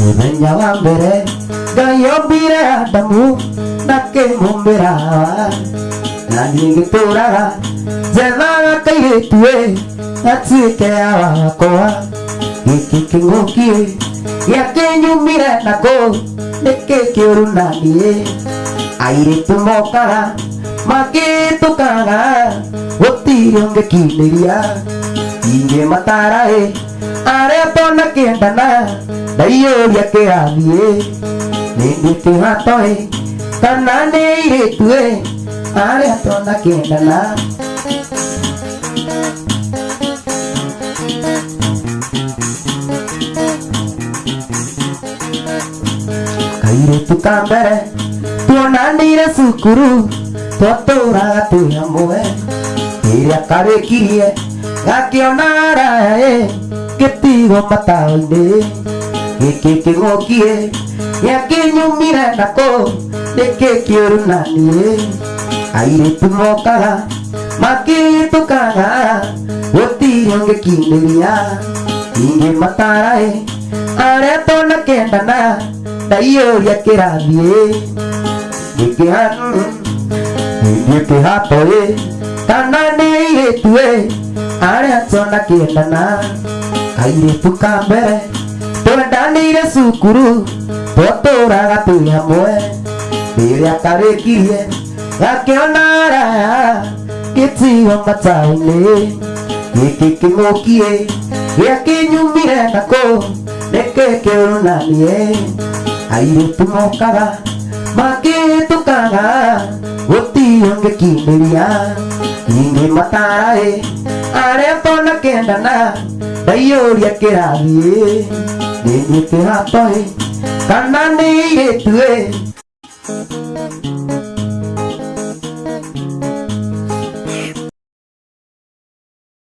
Muthenya wa mbere Ngai ombire Adamu na akĩmũmbĩra Hawa, na niĩ ngĩtũũraga njethaga kairĩtu gatuĩke wakwa. Gĩkĩ kĩng'ũki gĩakĩnyumire nakũ, nĩkĩ kĩũru na niĩ? Airĩtu mokaga magĩtũkaga, gũtirĩ ũngĩkinĩria. Ingĩmatara arĩa twanakĩendana, ndaiyũria kĩrathiĩ. Nĩ kĩhato kana nĩ airĩtu arĩa twanakĩendana. Kairĩtu ka mbere tuonanĩire cukuru, twatũũraga twĩ hamwe. Rĩrĩa karĩkirie gakĩona araya gĩtigwo mataũ-inĩ. Gĩkĩ kĩng'ũki gĩakĩnyumire nakũ, nĩkĩ kĩũru na niĩ? Airĩtu mokaga magĩtũkaga, gũtirĩ ũngĩkinĩria. Ingĩmatara arĩa twanakĩendana, ndaiyũria kĩrathiĩ. Gĩkĩhato kana nĩ airĩtu arĩa twanakĩendana. Kairĩtu ka mbere twendanĩire cukuru, twatũũraga twĩ hamwe. Rĩrĩa karĩkirie gakĩona araya gĩtigwo mataũ-inĩ. Gĩkĩ kĩng'ũki gĩakĩnyumire nakũ, nĩkĩ kĩũru na niĩ? Airĩtu mokaga magĩtũkaga, gũtirĩ ũngĩkinĩria. Ingĩmatara arĩa twanakĩendana, ndaiyũria kĩrathiĩ. Nĩ kĩhato kana nĩ airĩtu